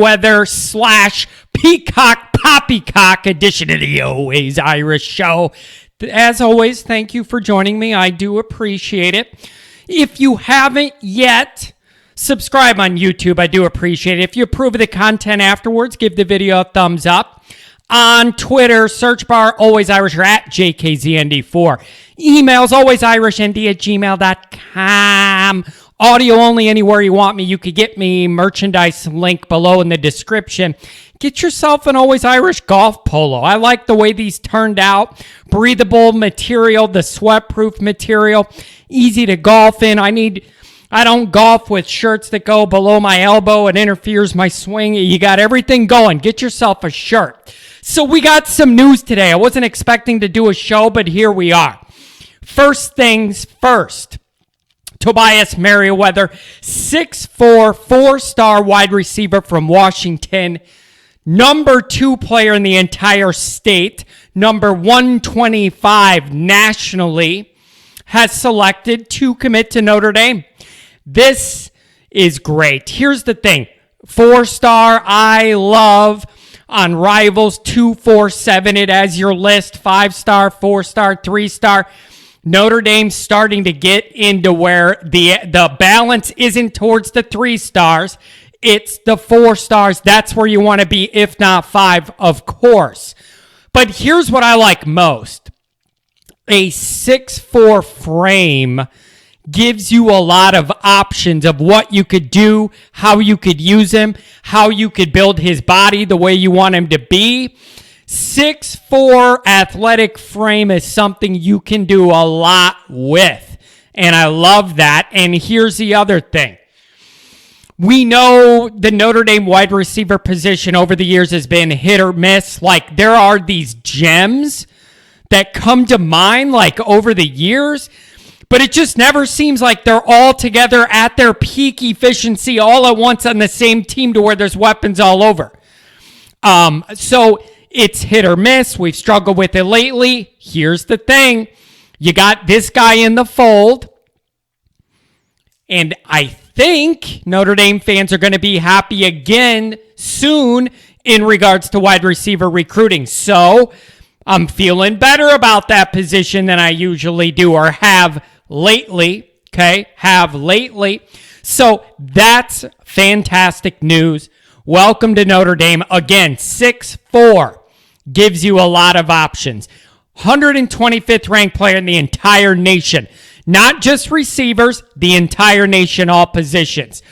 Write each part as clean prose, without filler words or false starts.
Merriweather / Peacock Poppycock edition of the Always Irish Show. As always, thank you for joining me. I do appreciate it. If you haven't yet, subscribe on YouTube. I do appreciate it. If you approve of the content afterwards, give the video a thumbs up. On Twitter, search bar Always Irish or at JKZND4. Emails alwaysIrishND@gmail.com. Audio only anywhere you want me. You could get me merchandise link below in the description. Get yourself an Always Irish golf polo. I like the way these turned out. Breathable material, the sweat-proof material, easy to golf in. I don't golf with shirts that go below my elbow. It interferes my swing. You got everything going. Get yourself a shirt. So we got some news today. I wasn't expecting to do a show, but here we are. First things first. Tobias Merriweather, 6'4", 4-star wide receiver from Washington, number 2 player in the entire state, number 125 nationally, has selected to commit to Notre Dame. This is great. Here's the thing. 4-star, I love. On Rivals, 247 it as your list. 5-star, 4-star, 3-star. Notre Dame's starting to get into where the balance isn't towards the 3 stars. It's the 4 stars. That's where you want to be, if not 5, of course. But here's what I like most. A 6'4" frame gives you a lot of options of what you could do, how you could use him, how you could build his body the way you want him to be. 6'4" athletic frame is something you can do a lot with. And I love that. And here's the other thing. We know the Notre Dame wide receiver position over the years has been hit or miss. Like, there are these gems that come to mind, like, over the years. But it just never seems like they're all together at their peak efficiency all at once on the same team to where there's weapons all over. So it's hit or miss. We've struggled with it lately. Here's the thing. You got this guy in the fold. And I think Notre Dame fans are going to be happy again soon in regards to wide receiver recruiting. So I'm feeling better about that position than I usually do or have lately. So that's fantastic news. Welcome to Notre Dame. Again, 6'4" gives you a lot of options. 125th ranked player in the entire nation. Not just receivers, the entire nation, all positions.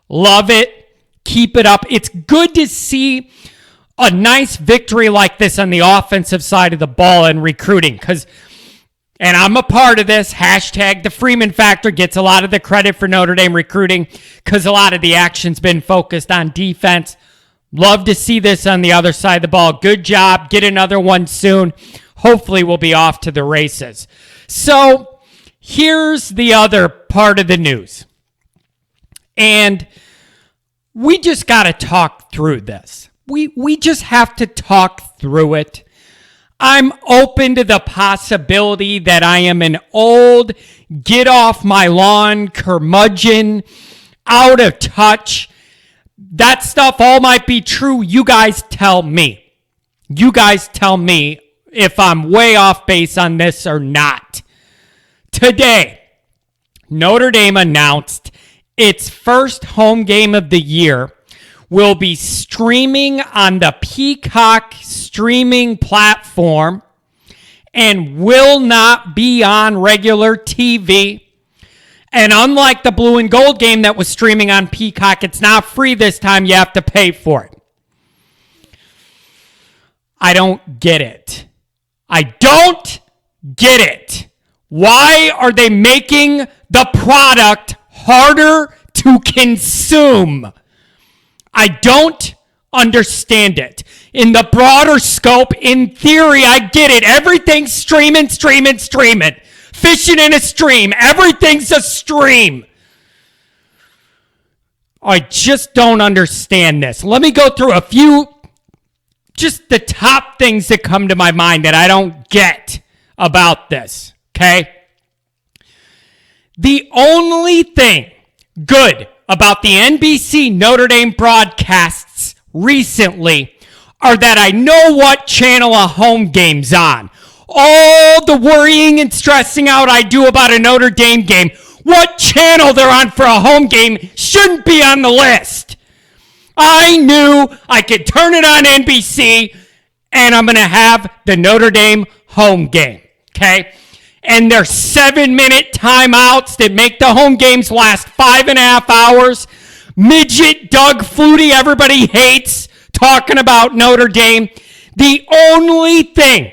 Love it. Keep it up. It's good to see a nice victory like this on the offensive side of the ball in recruiting, and I'm a part of this. Hashtag the Freeman Factor gets a lot of the credit for Notre Dame recruiting because a lot of the action's been focused on defense. Love to see this on the other side of the ball. Good job. Get another one soon. Hopefully we'll be off to the races. So here's the other part of the news. And we just got to talk through this. We just have to talk through it. I'm open to the possibility that I am an old, get off my lawn, curmudgeon, out of touch. That stuff all might be true. You guys tell me. You guys tell me if I'm way off base on this or not. Today, Notre Dame announced its first home game of the year will be streaming on the Peacock streaming platform and will not be on regular TV. And unlike the blue and gold game that was streaming on Peacock, it's not free this time. You have to pay for it. I don't get it. I don't get it. Why are they making the product harder to consume? I don't understand it. In the broader scope, in theory, I get it. Everything's streaming. Fishing in a stream. Everything's a stream. I just don't understand this. Let me go through a few, just the top things that come to my mind that I don't get about this, okay? The only thing good about the NBC Notre Dame broadcasts recently are that I know what channel a home game's on. All the worrying and stressing out I do about a Notre Dame game, what channel they're on for a home game shouldn't be on the list. I knew I could turn it on NBC and I'm going to have the Notre Dame home game, okay? And there's 7-minute timeouts that make the home games last 5.5 hours. Midget Doug Flutie, everybody hates talking about Notre Dame. The only thing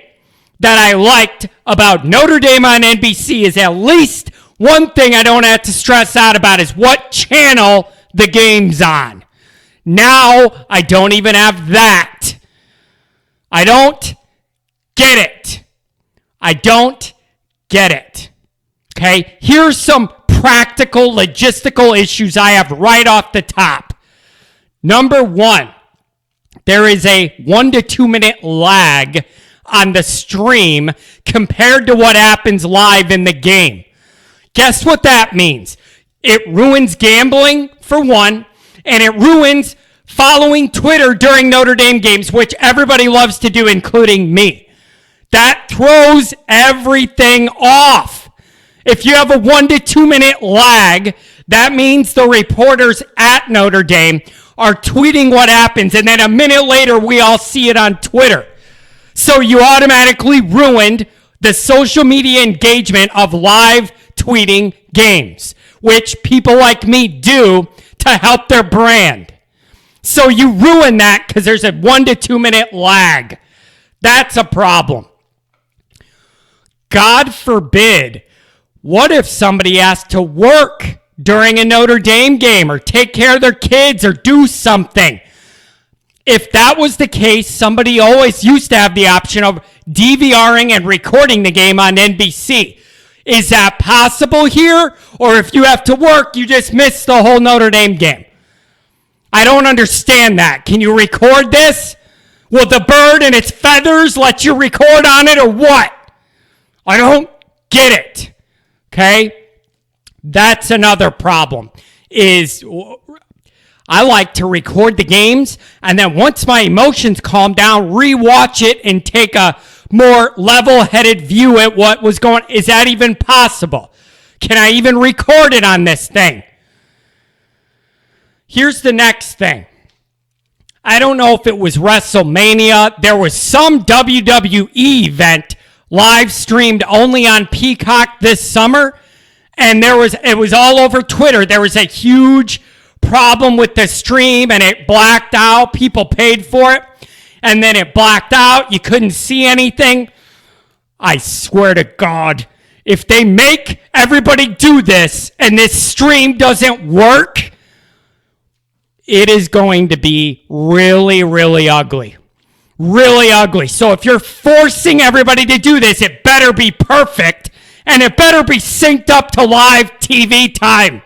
that I liked about Notre Dame on NBC is at least one thing I don't have to stress out about is what channel the game's on. Now I don't even have that. I don't get it. I don't get it. Okay? Here's some practical, logistical issues I have right off the top. Number one, there is a 1 to 2 minute lag on the stream compared to what happens live in the game. Guess what that means? It ruins gambling, for one, and it ruins following Twitter during Notre Dame games, which everybody loves to do, including me. That throws everything off. If you have a 1 to 2 minute lag, that means the reporters at Notre Dame are tweeting what happens, and then a minute later, we all see it on Twitter. So you automatically ruined the social media engagement of live tweeting games, which people like me do to help their brand. So you ruin that because there's a 1 to 2 minute lag. That's a problem. God forbid, what if somebody has to work during a Notre Dame game or take care of their kids or do something? If that was the case, somebody always used to have the option of DVRing and recording the game on NBC. Is that possible here? Or if you have to work, you just miss the whole Notre Dame game? I don't understand that. Can you record this? Will the bird and its feathers let you record on it or what? I don't get it. Okay? That's another problem. I like to record the games, and then once my emotions calm down, rewatch it and take a more level-headed view at what was going on. Is that even possible? Can I even record it on this thing? Here's the next thing. I don't know if it was WrestleMania. There was some WWE event live streamed only on Peacock this summer, and it was all over Twitter. There was a huge problem with the stream, and it blacked out. People paid for it, and then it blacked out. You couldn't see anything. I swear to God, if they make everybody do this and this stream doesn't work, it is going to be really, really ugly. Really ugly. So if you're forcing everybody to do this, it better be perfect, and it better be synced up to live TV time.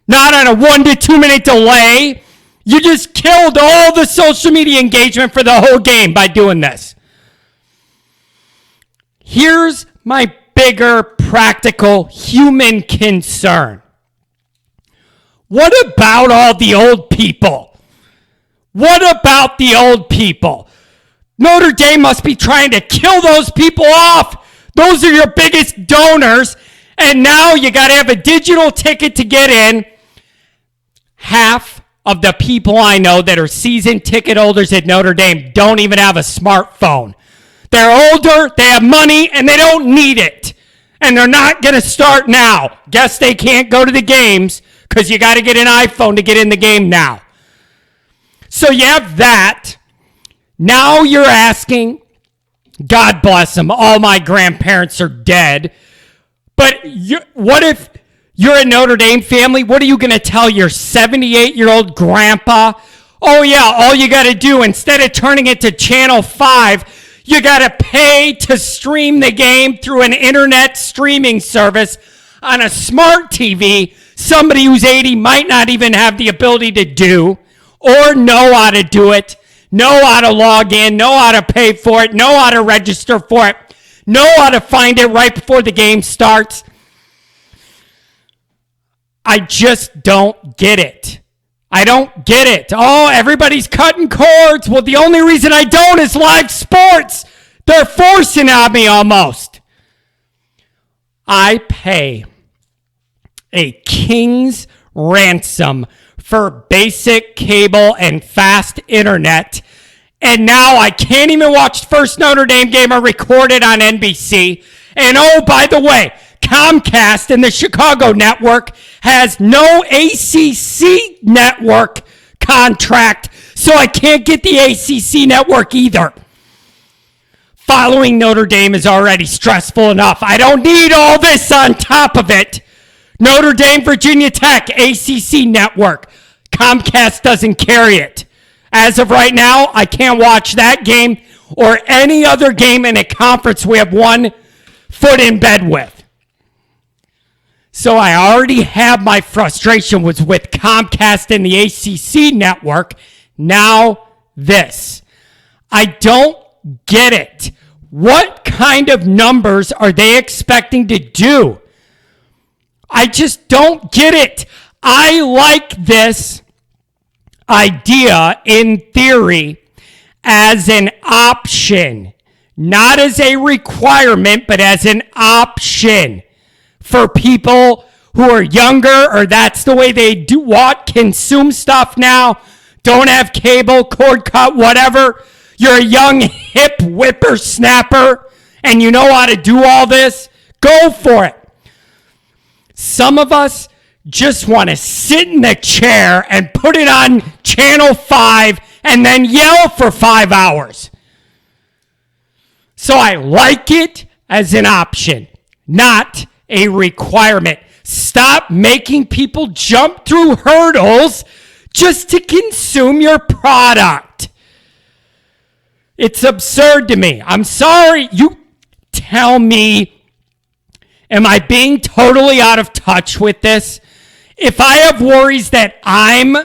Not on a 1 to 2 minute delay. You just killed all the social media engagement for the whole game by doing this. Here's my bigger, practical, human concern. What about all the old people? What about the old people? Notre Dame must be trying to kill those people off. Those are your biggest donors, and now you got to have a digital ticket to get in. Half of the people I know that are season ticket holders at Notre Dame don't even have a smartphone. They're older, they have money, and they don't need it. And they're not going to start now. Guess they can't go to the games because you got to get an iPhone to get in the game now. So you have that. Now you're asking, God bless them, all my grandparents are dead. But what if you're a Notre Dame family? What are you going to tell your 78-year-old grandpa? Oh, yeah, all you got to do, instead of turning it to Channel 5, you got to pay to stream the game through an internet streaming service on a smart TV somebody who's 80 might not even have the ability to do or know how to do it, know how to log in, know how to pay for it, know how to register for it, know how to find it right before the game starts. I just don't get it. I don't get it. Oh, everybody's cutting cords. Well, the only reason I don't is live sports. They're forcing on me almost. I pay a king's ransom for basic cable and fast internet. And now I can't even watch the first Notre Dame game or record it on NBC. And oh, by the way, Comcast and the Chicago network has no ACC network contract, so I can't get the ACC network either. Following Notre Dame is already stressful enough. I don't need all this on top of it. Notre Dame, Virginia Tech, ACC network. Comcast doesn't carry it. As of right now, I can't watch that game or any other game in a conference we have one foot in bed with. So I already have my frustration was with Comcast and the ACC network. Now this. I don't get it. What kind of numbers are they expecting to do? I just don't get it. I like this idea in theory as an option, not as a requirement, but as an option for people who are younger, or that's the way they do consume stuff now, don't have cable, cord cut, whatever. You're a young hip whippersnapper and you know how to do all this. Go for it. Some of us just want to sit in the chair and put it on Channel 5 and then yell for 5 hours. So I like it as an option, not a requirement. Stop making people jump through hurdles just to consume your product. It's absurd to me. I'm sorry. You tell me, am I being totally out of touch with this? If I have worries that I'm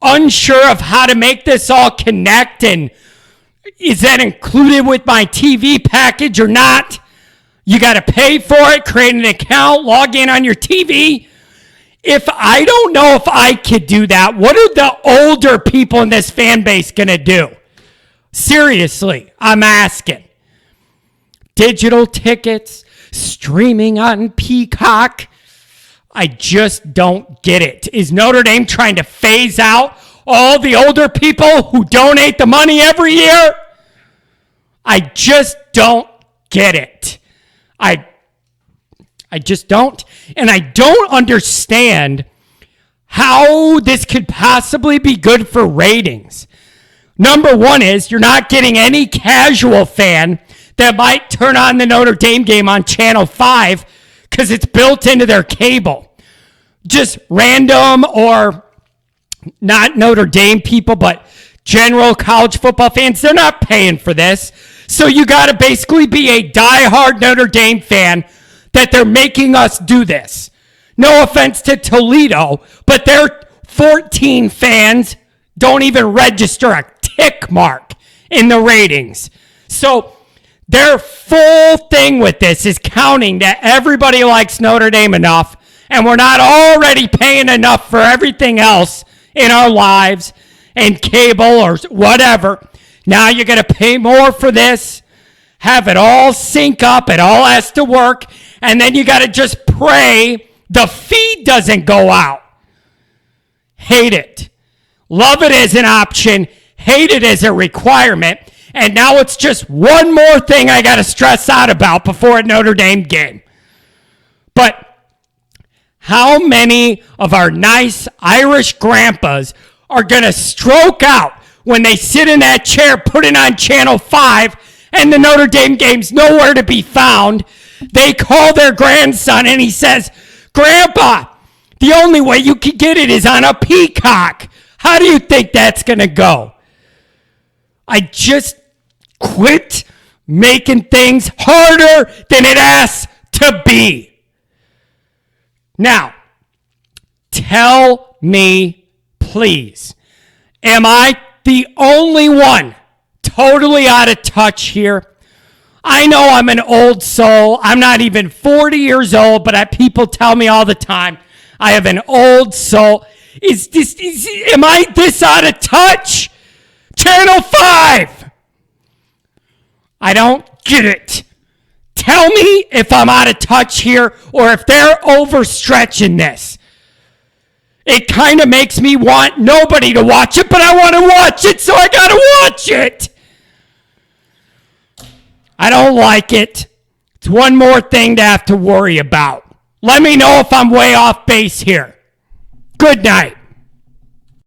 unsure of how to make this all connect, and is that included with my TV package or not? You got to pay for it, create an account, log in on your TV. If I don't know if I could do that, what are the older people in this fan base going to do? Seriously, I'm asking. Digital tickets, streaming on Peacock. I just don't get it. Is Notre Dame trying to phase out all the older people who donate the money every year? I just don't get it. I just don't. And I don't understand how this could possibly be good for ratings. Number one is you're not getting any casual fan that might turn on the Notre Dame game on Channel 5 because it's built into their cable. Just random or not Notre Dame people, but general college football fans, they're not paying for this. So you got to basically be a diehard Notre Dame fan that they're making us do this. No offense to Toledo, but their 14 fans don't even register a tick mark in the ratings. So their full thing with this is counting that everybody likes Notre Dame enough, and we're not already paying enough for everything else in our lives and cable or whatever. Now you're going to pay more for this, have it all sync up, it all has to work, and then you got to just pray the feed doesn't go out. Hate it. Love it as an option, hate it as a requirement, and now it's just one more thing I got to stress out about before a Notre Dame game. But how many of our nice Irish grandpas are going to stroke out when they sit in that chair, put it on Channel 5, and the Notre Dame game's nowhere to be found? They call their grandson and he says, "Grandpa, the only way you can get it is on a Peacock." How do you think that's going to go? I just quit making things harder than it has to be. Now, tell me, please, am I the only one totally out of touch here? I know I'm an old soul. I'm not even 40 years old, but people tell me all the time I have an old soul. Am I this out of touch? Channel 5! I don't get it. Tell me if I'm out of touch here or if they're overstretching this. It kind of makes me want nobody to watch it, but I want to watch it, so I got to watch it. I don't like it. It's one more thing to have to worry about. Let me know if I'm way off base here. Good night.